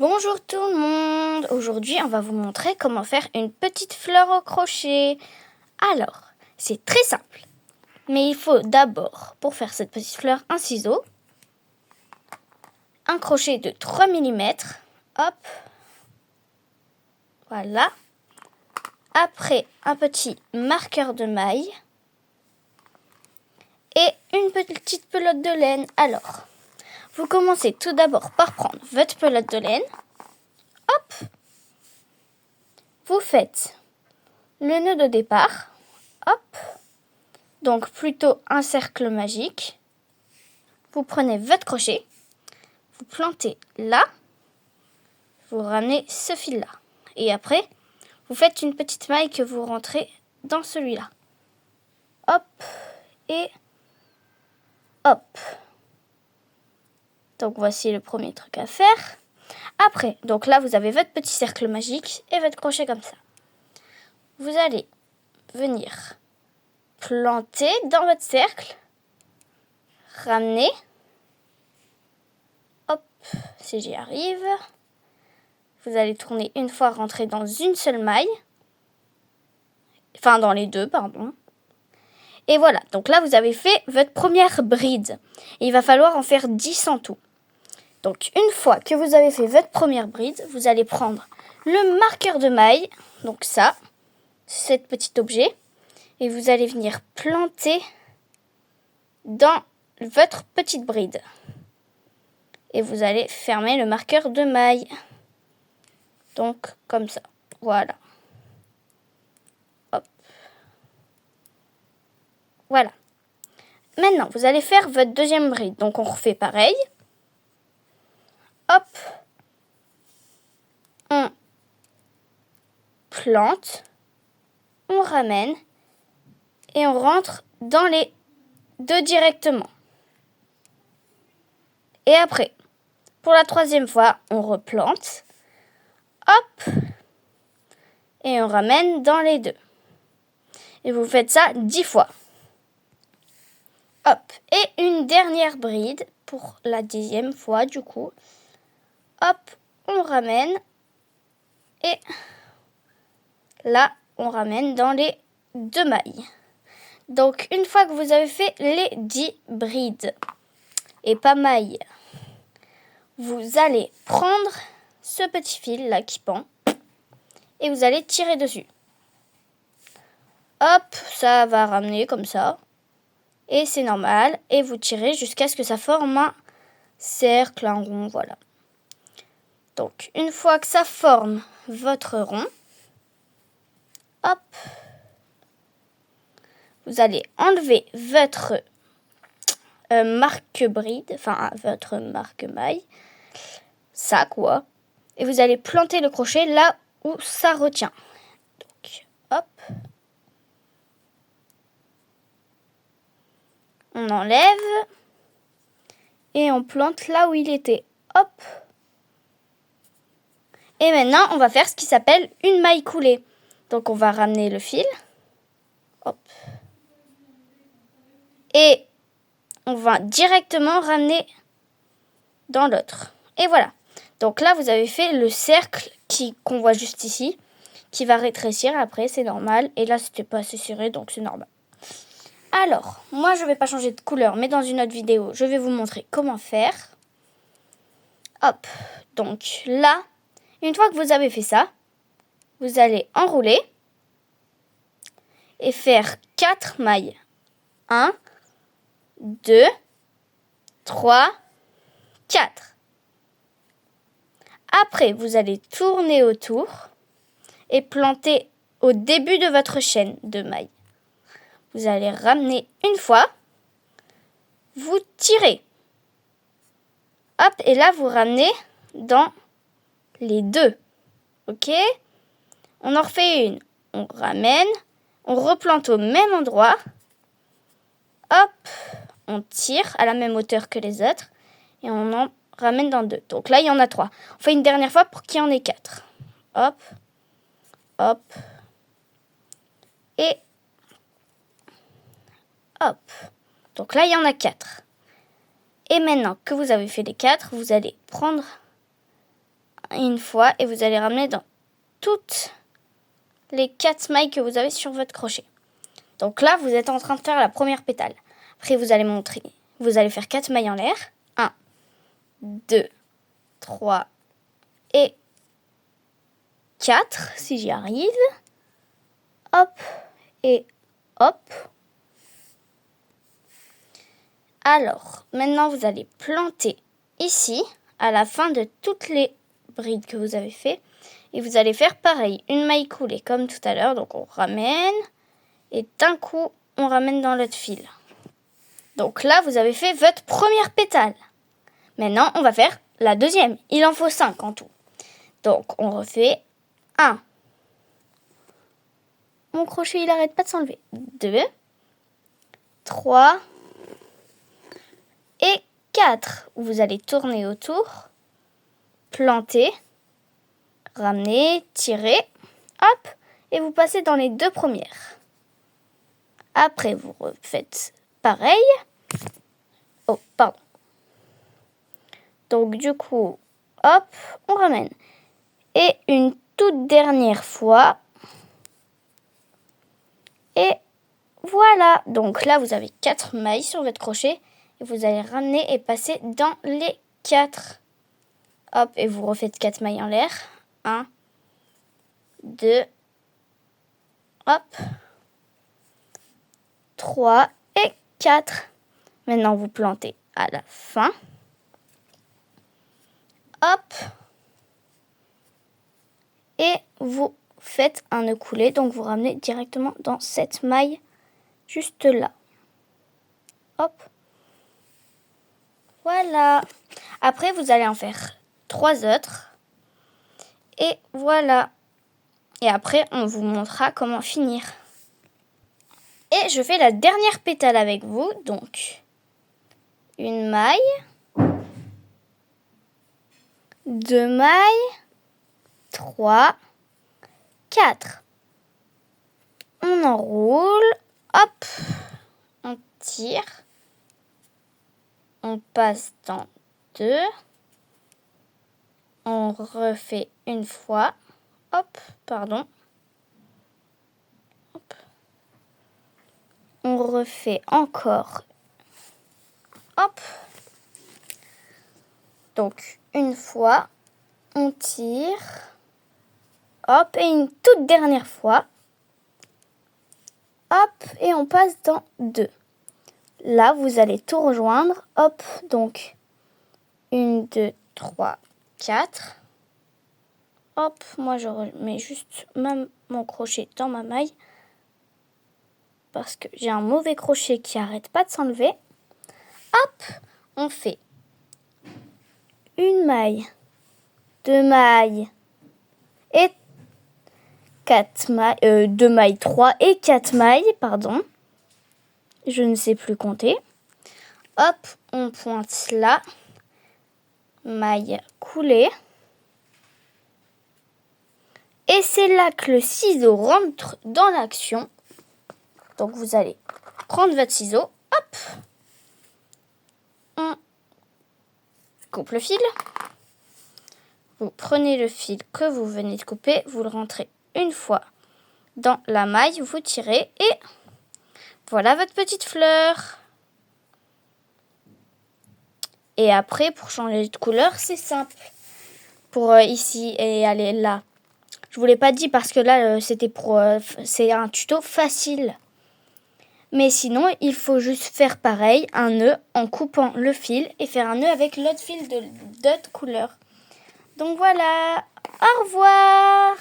Bonjour tout le monde. Aujourd'hui, on va vous montrer comment faire une petite fleur au crochet. Alors, c'est très simple. Mais il faut d'abord, pour faire cette petite fleur, un ciseau, un crochet de 3 mm. Hop. Voilà. Après, un petit marqueur de maille. Et une petite pelote de laine. Alors, vous commencez tout d'abord par prendre votre pelote de laine. Hop. Vous faites le nœud de départ. Hop. Donc plutôt un cercle magique. Vous prenez votre crochet. Vous plantez là. Vous ramenez ce fil là. Et après, vous faites une petite maille que vous rentrez dans celui-là. Hop. Et hop. Donc voici le premier truc à faire. Après, donc là vous avez votre petit cercle magique et votre crochet comme ça. Vous allez venir planter dans votre cercle. Ramener. Hop, si j'y arrive. Vous allez tourner une fois, rentrer dans une seule maille. Enfin, dans les deux, pardon. Et voilà, donc là vous avez fait votre première bride. Et il va falloir en faire 10 en tout. Donc une fois que vous avez fait votre première bride, vous allez prendre le marqueur de maille, donc ça, cet petit objet, et vous allez venir planter dans votre petite bride. Et vous allez fermer le marqueur de maille. Donc comme ça, voilà. Hop. Voilà. Maintenant, vous allez faire votre deuxième bride. Donc on refait pareil. Hop. On plante. On ramène. Et on rentre dans les deux directement. Et après, pour la troisième fois, on replante. Hop. Et on ramène dans les deux. Et vous faites ça 10 fois. Hop. Et une dernière bride pour la 10e fois du coup. Hop. On ramène. Et là, on ramène dans les deux mailles. Donc, une fois que vous avez fait les 10 brides et pas mailles, vous allez prendre ce petit fil là qui pend et vous allez tirer dessus. Hop, ça va ramener comme ça. Et c'est normal. Et vous tirez jusqu'à ce que ça forme un cercle, un rond, voilà. Donc, une fois que ça forme votre rond, hop, vous allez enlever votre marque-bride, enfin votre marque-maille, ça quoi, et vous allez planter le crochet là où ça retient. Donc, hop, on enlève et on plante là où il était. Hop. Et maintenant, on va faire ce qui s'appelle une maille coulée. Donc, on va ramener le fil. Hop. Et on va directement ramener dans l'autre. Et voilà. Donc là, vous avez fait le cercle qu'on voit juste ici, qui va rétrécir après, c'est normal. Et là, c'était pas assez serré, donc c'est normal. Alors, moi, je vais pas changer de couleur, mais dans une autre vidéo, je vais vous montrer comment faire. Hop. Donc là, une fois que vous avez fait ça, vous allez enrouler et faire 4 mailles. 1, 2, 3, 4. Après, vous allez tourner autour et planter au début de votre chaîne de mailles. Vous allez ramener une fois, vous tirez. Hop, et là, vous ramenez dans les deux. Ok? On en refait une. On ramène, on replante au même endroit. Hop, on tire à la même hauteur que les autres et on en ramène dans 2. Donc là, il y en a 3. On fait une dernière fois pour qu'il y en ait 4. Hop, hop, et hop. Donc là, il y en a 4. Et maintenant que vous avez fait les 4, vous allez prendre une fois et vous allez ramener dans toutes les 4 mailles que vous avez sur votre crochet. Donc là, vous êtes en train de faire la première pétale. Après, vous allez faire 4 mailles en l'air. 1, 2, 3 et 4, si j'y arrive. Hop et hop. Alors, maintenant, vous allez planter ici, à la fin de toutes les brides que vous avez fait. Et vous allez faire pareil, une maille coulée comme tout à l'heure. Donc, on ramène et d'un coup, on ramène dans l'autre fil. Donc là, vous avez fait votre première pétale. Maintenant, on va faire la deuxième. Il en faut 5 en tout. Donc, on refait 1. Mon crochet, il n'arrête pas de s'enlever. 2, 3 et 4. Vous allez tourner autour, planter, ramener, tirer, hop, et vous passez dans les 2 premières. Après, vous refaites pareil. Oh, pardon. Donc, du coup, hop, on ramène. Et une toute dernière fois. Et voilà. Donc là, vous avez 4 mailles sur votre crochet. Et vous allez ramener et passer dans les 4. Hop, et vous refaites 4 mailles en l'air. 1, 2, hop, 3 et 4. Maintenant, vous plantez à la fin. Hop. Et vous faites un nœud coulé. Donc, vous ramenez directement dans cette maille juste là. Hop. Voilà. Après, vous allez en faire 3 autres. Et voilà. Et après, on vous montrera comment finir. Et je fais la dernière pétale avec vous. Donc, une maille. 2 mailles. 3, 4. On enroule. Hop. On tire. On passe dans 2. On refait une fois. Hop, pardon. Hop. On refait encore. Hop. Donc, une fois, on tire. Hop, et une toute dernière fois. Hop, et on passe dans 2. Là, vous allez tout rejoindre. Hop, donc 1, 2, 3, 4. Hop, moi je remets juste mon crochet dans ma maille. Parce que j'ai un mauvais crochet qui n'arrête pas de s'enlever. Hop, on fait une maille, 2 mailles et 4 mailles, 2 mailles, 3 et 4 mailles, pardon. Je ne sais plus compter. Hop, on pointe là. Maille coulée. Et c'est là que le ciseau rentre dans l'action. Donc vous allez prendre votre ciseau. Hop. On coupe le fil. Vous prenez le fil que vous venez de couper. Vous le rentrez une fois dans la maille. Vous tirez et voilà votre petite fleur. Et après, pour changer de couleur, c'est simple. Pour ici et aller là. Je vous l'ai pas dit parce que là, c'est un tuto facile. Mais sinon, il faut juste faire pareil, un nœud en coupant le fil et faire un nœud avec l'autre fil d'autre couleur. Donc voilà, au revoir!